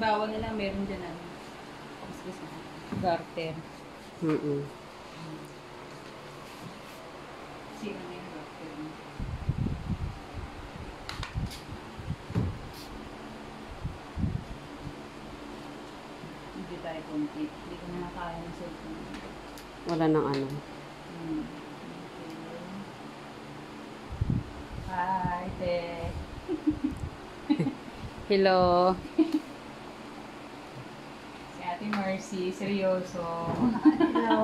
halimbawa nila, meron dyan ano. Garter. Sino na yung garter? Hindi tayo konti. Hindi ko na nakaya ng cellphone. Wala nang ano. Hi, te. Hello. Si Ate Mercy, seryoso. Hello.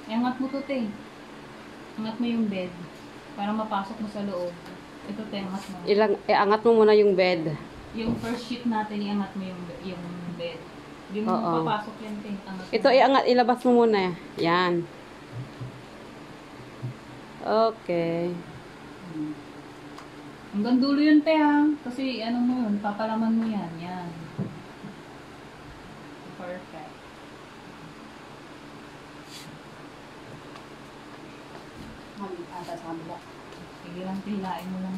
Angat mo to, te. Angat mo yung bed. Para mapasok mo sa loob. Ito, te, angat mo. Angat mo muna yung bed. Yung first sheet natin, iangat mo yung bed. Hindi mo papasok yan, te. Angat mo. Ito, ilabas mo muna. Yan. Okay. Hanggang dulo yun, te, ha? Kasi, ano mo yun, papalaman mo yan. Yan. Perfect. Ata sa kabila. Sige lang, hilain mo lang.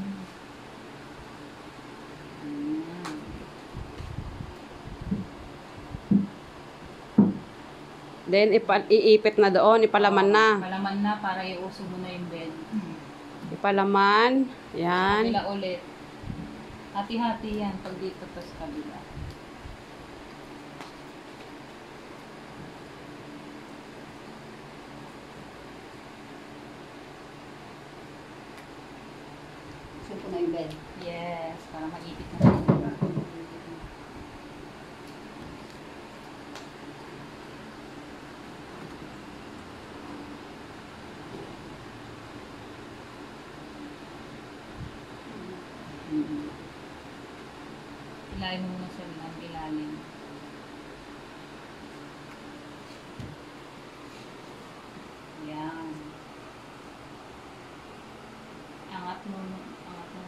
Then, iipit na doon. Ipalaman na. Palaman na para iuso mo na yung bed. Ipalaman. Yan. Kabila ulit. Hati-hati yan. Pag dito, tapos kabila. Supo na yung bed. Yes, para maipit na. Ilalim mo muna sa ilalim. Yan. Angat mo. Angat mo.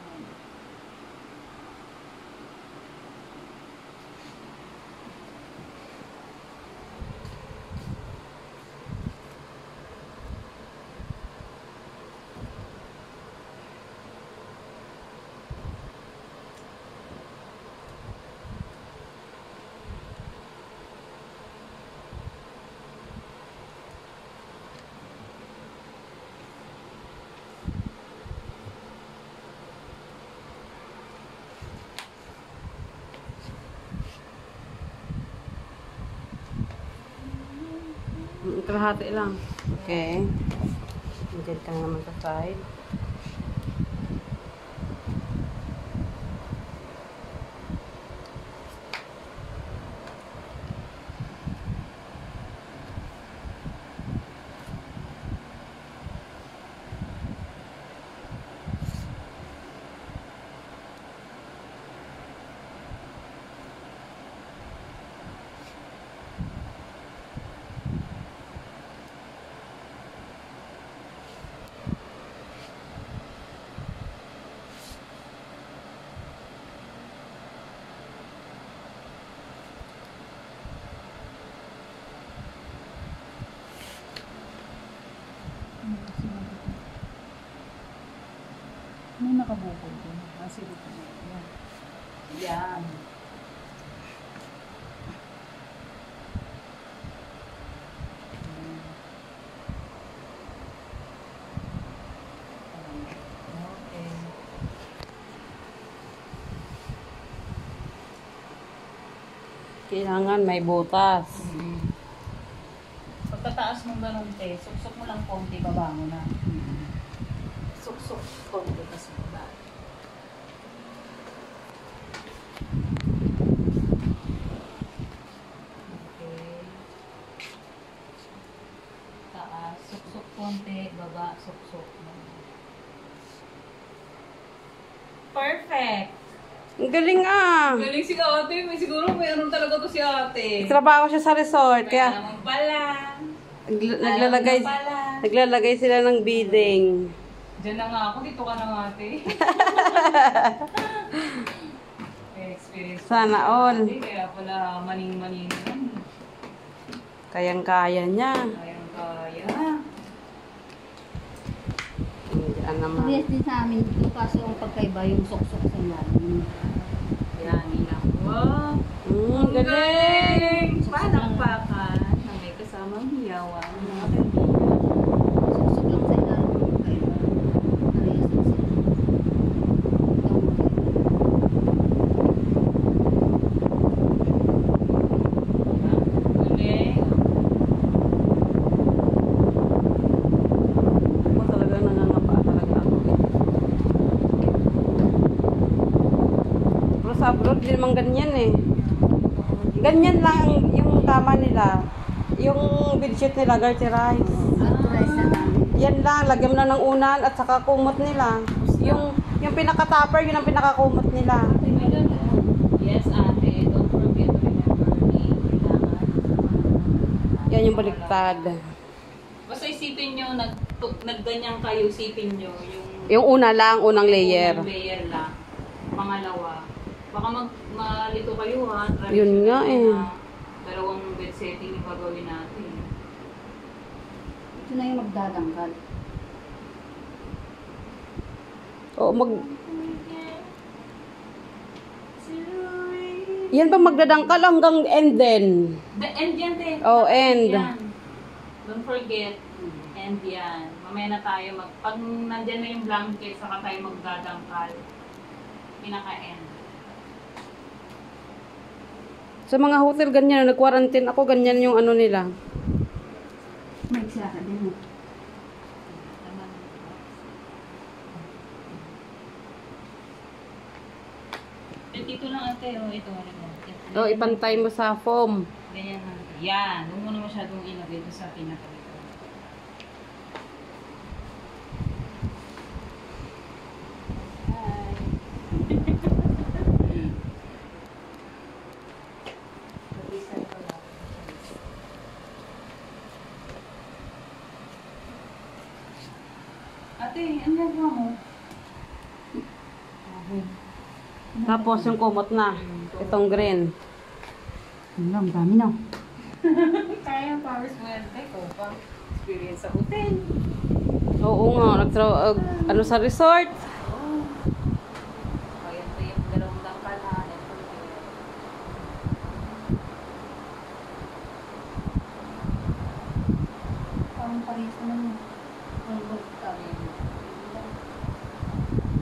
Kalahati lang. Okay. Diyan ka naman sa side. Ano nakabukol dun? Sige po. Yan. Yan. Okay. Kailangan may butas. Pagkataas mong ganun, te, suksok mo lang konti, baba mo na. Suksok konti, tapos baba. Okay. Taas, suksok konti, baba, suksok. Perfect! Ang galing ah! Galing si ate, may siguro mayroon talaga to si ate. Trabaho siya sa resort. Kaya Kaya naman pala. naglalagay sila ng bidding. Diyan na nga ako, dito ka na nga ate. May experience. Sana all. Kaya pala maning-maning. Kayang-kaya niya. Kayang-kaya. Diyan naman. Parehas din sa amin dito, kaso ang pagkaiba yung sok-sok sa ilalim. Yan, ilang. Wow! Galing! Palakpakan na may kasamang hiyawan. Mga kaibigan. Sok-sok lang sa ilalim yung pagkaiba. Parehas din sila. Ito ang Galing. Ako talaga nangangapa talaga ako. Pero sa abroad, di naman ganyan eh. Ganyan lang yung tama nila. Yung bedsheet nila, dirty rice. Rice na namin. Yan lang, lagyan mo lang ng unan at saka kumot nila. Yung pinaka-topper, yun ang pinaka-kumot nila. Yes, ate. Don't forget to remember me. Kailangan. Yan yung baliktad. Basta isipin nyo, nagganyan kayo, isipin nyo Yung una lang, unang layer. unang layer lang. Pangalawa. Baka malito kayo ha. Try Yun nyo nga na eh. Dalawang bed setting yung gagawin natin. Ito na yung magdadangkal. Oo, Yan ba magdadangkal hanggang end din? The end yan, te. Oh, end. Yan. Don't forget, end yan. Mamaya na tayo pag nandyan na yung blanket, saka tayo magdadangkal. Pinaka-end. Sa mga hotel, ganyan. Nag-quarantine ako, ganyan yung ano nila. May isa ka din. Dito lang ate, ito. O, ipantay mo sa foam. Ganyan na. Yan. Huwag mo na masyadong ilagay doon sa pinaka-dito. Ate, ano gagawa mo? Tapos yung kumot na. Itong green. Ang dami na. Kaya power swerte ko pa. Experience sa hotel. Oo nga, ano sa resort. Kaya ito yung dalawang dangkal ha. Parang parehas naman yun. Ang baliktad.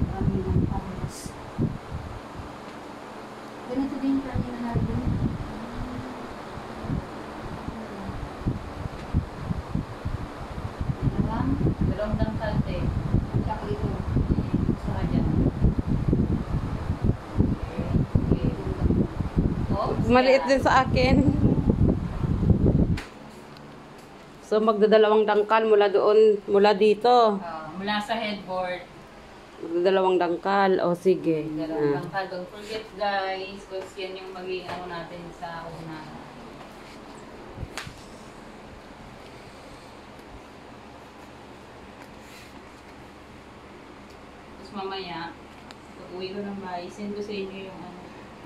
Marami ng parehas. Ganito din yung kanina natin. Dalawang dangkal te. Tsaka ito. Sa kanya. Okay. Oh, Maliit din sa akin. So, magdadalawang dangkal mula doon, mula dito. Mula sa headboard. Magdadalawang dangkal. O, sige. Dalawang dangkal. Don't forget guys, because yan yung magiging ano natin sa una. Tapos mamaya, pag uwi ko ng bahay, send ko sa inyo yung ano.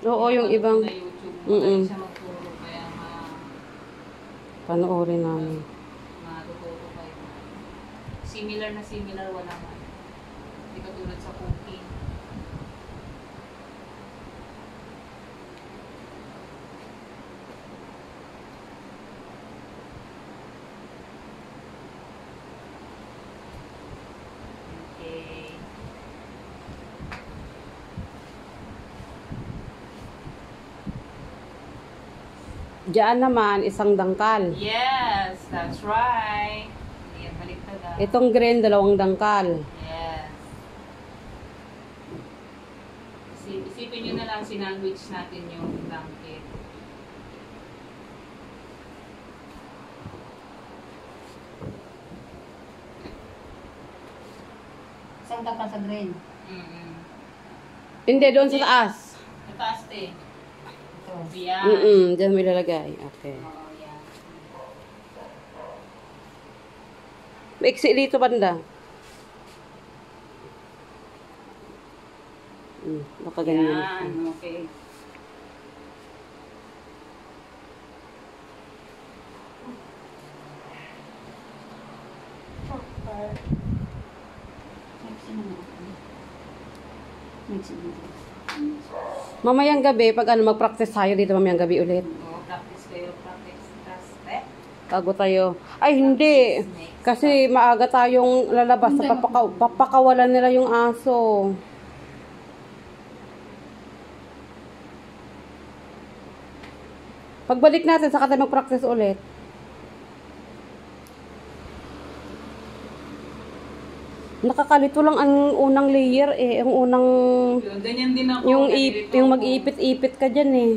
Oo, yung ibang na YouTube. Mm-mm. Siya magturo, kaya panoorin namin. matuturo kayo. Similar na similar, wala man. Hindi katulad sa cooking. Okay. Diyan naman, isang dangkal. Yes, that's right. Hindi yan baliktad ah. Itong green, dalawang dangkal. Yes. Isipin nyo na lang sinandwich natin yung blanket. Isang dangkal sa green. Mm-mm. Hindi, doon sa taas. Sa taas eh. Ito. Yan. Diyan mo ilalagay. Okay. Oo, yan. Maiksi dito banda. Baka ganyan. Yan, okay. Sexy naman ako. Nagsigil. Mamayang gabi, pag ano, mag-practice tayo dito mamayang gabi ulit. Oo, practice kayo, practice. Bago tayo. Ay, hindi. Kasi maaga tayong lalabas. Papakawalan nila yung aso. Pagbalik natin, saka tayo mag-practice ulit. Nakakalito lang ang unang layer eh. Yung unang... Yun, ganyan din ako. Yung mag-iipit-ipit ka dyan eh.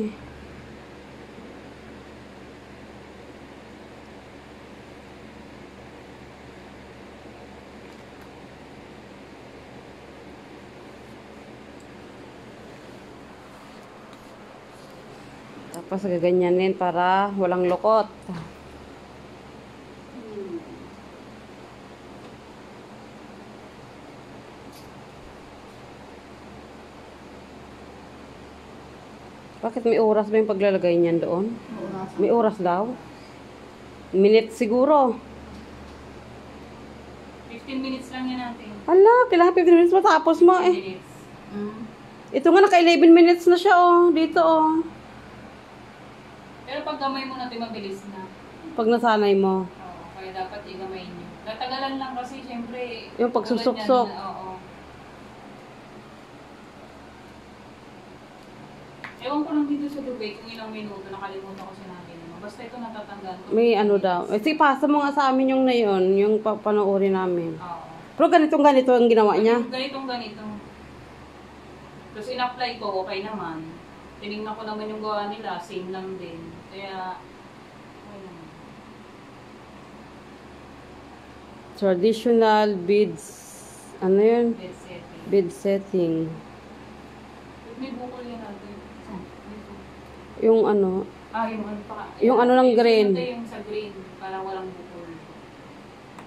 Tapos gaganyanin para walang lokot. Bakit may oras ba yung paglalagay niyan doon? Oras. May oras daw? Minute siguro. 15 minutes lang yan natin. Hala, kailangan 15 minutes matapos mo 15 eh. minutes. Ito nga naka 11 minutes na siya oh. Dito oh. Pero pag gamay mo natin, mabilis na. Pag nasanay mo. Oo, kaya dapat igamay niyo. Tatagalan lang kasi, syempre... Yung pagsusuksok. Oo. Ewan ko lang dito sa Dubai kung ilang minuto, nakalimutan ko sinabi mo. Basta ito natatanggal ko. May ano daw. Eh, sige, pasa mo nga sa amin yung na yun. Yung panoorin namin. Oo. Pero ganito ang ginawa niya. Ganito. Tapos in-apply ko, okay naman. Tinignan ko naman yung gawa nila, same lang din. Kaya, okay naman. Traditional beads. Ano yun? Bed setting. Bead setting. May bukol yan natin. Dito. Yung ano. Yung ano pa. Yung ano ng green. Ito yung sa green, para walang bukol.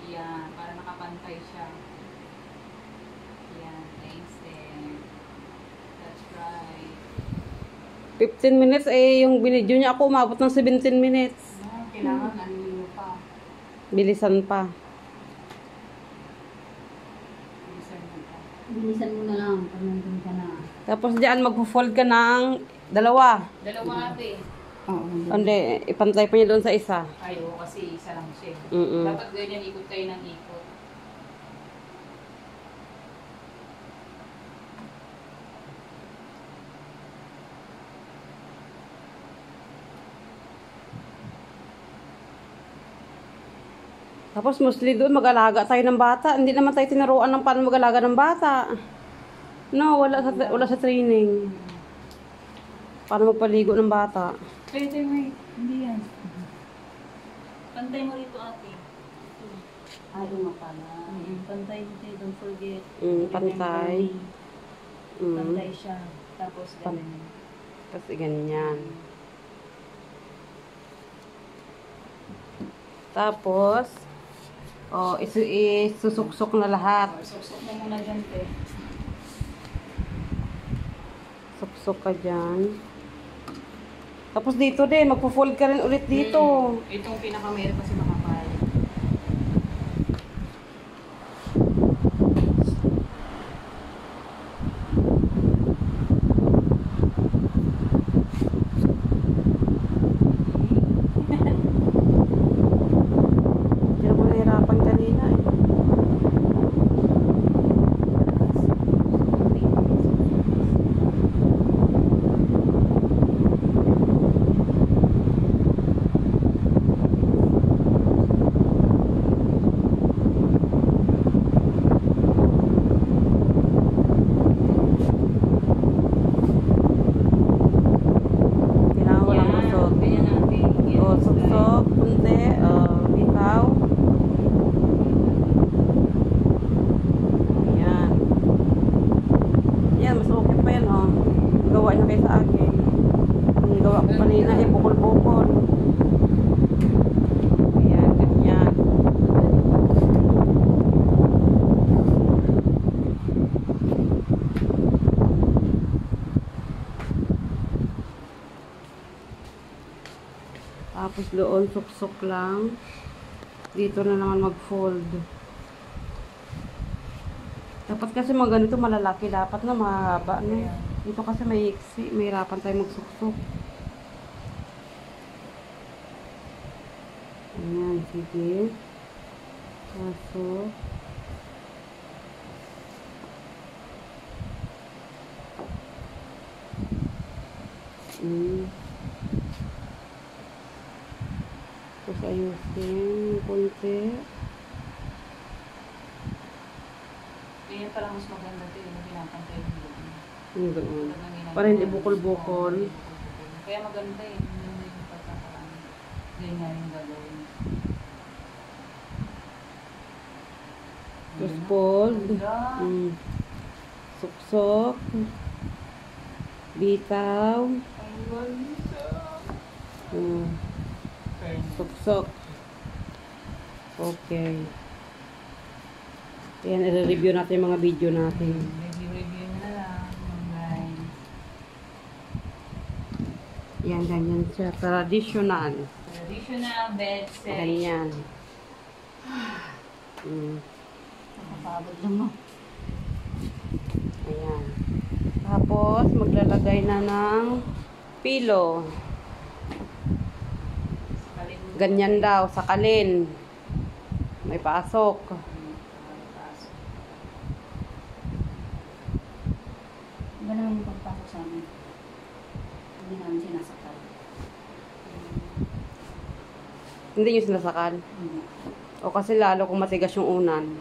Yan, para nakapantay siya. Yan, thanks then. That's right. 15 minutes eh. Yung binidyo niya ako umabot ng 17 minutes. Kailangan ano pa. Bilisan pa. Bilisan mo na lang pag nandun ka na. Tapos diyan magpo-fold ka ng dalawa. Dalawa ate. Oo. Hindi, ipantay pa niya doon sa isa. Ayaw kasi isa lang siya. Mm-mm. Dapat ganyan, ikot kayo ng ikot. Tapos mostly doon mag-alaga tayo ng bata. Hindi naman tayo tinuruan ng paano mag-alaga ng bata. No, wala sa training. Paano magpaligo ng bata. Pwede mo hindi yan. Pantay mo rito ate. Ayaw nga pala. Pantay dito, don't forget. Pantay. Pantay siya. Tapos ganun. Tapos ganyan. Tapos, isusuksok na lahat. Suksok mo muna dyan, te. Suksok ka dyan. Tapos dito din, magpo-fold ka rin ulit dito. Itong pinaka-meron kasi makapal. Hindi ako nahirapan kanina eh. Kailangan walang kusot. Ganyan natin. O, suksok, punti, bitaw. Ayan. Ayan, mas okay pa yan, oh. Gawa niya kayo sa akin. Ang gawa ko kanina, bukol-bukol. Ayan, ganyan. Tapos doon, suksok lang. Dito na naman mag-fold. Dapat kasi mga ganito malalaki. Dapat na mahaba. No? Dito kasi may iksi. Mahirapan tayo magsuksok. Ayan, sige. Pasok. Tapos ayusin konti. Kaya pala mas maganda ito yung pinapantay mo doon. Yung doon. Para hindi bukol-bukol. Kaya maganda eh. Hindi yung pagkakaan. Ganyan yung gagawin. Tapos fold. Suksok. Bitaw. Ang ganda. Suksok. Okay. Ayan, i-review natin yung mga video natin. Review na lang. Guys. Yan, ganyan siya. Traditional. Traditional bed set. Ganyan. Nakapagod lang mo. Ayan. Tapos, maglalagay na ng pillow. Ganyan daw, sakalin. May pasok. Iba naman yung pagpasok sa amin. Hindi namin sinasakal. Hindi nyo sinasakal. O kasi lalo kung matigas yung unan.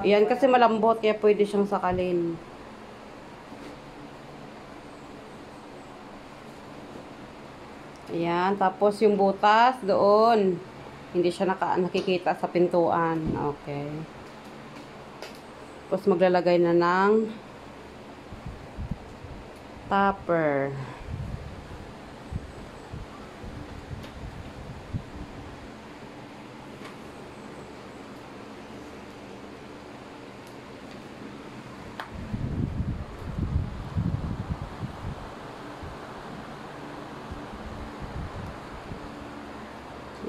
Yan kasi malambot, kaya pwede siyang sakalin. Ayan, tapos yung butas doon. Hindi siya nakikita sa pintuan. Okay. Tapos maglalagay na ng topper.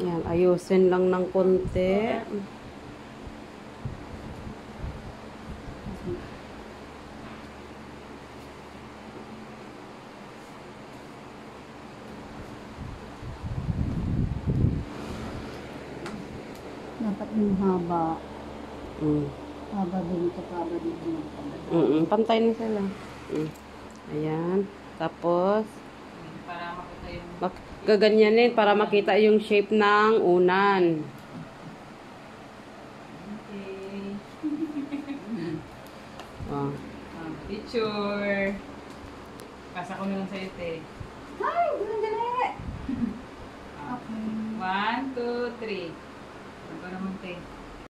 Ayan, ayusin lang ng konti. Dapat yung haba. Mm. Haba din ito, haba din ito. Pantay na sila. Ayan. Tapos, Para makita yung... gaganyanin para makita yung shape ng unan. Okay. Oh. Picture. Pasa ko na lang sa'yo, te. Ay, ganun dali! Okay. 1, 2, 3. Ano naman, te?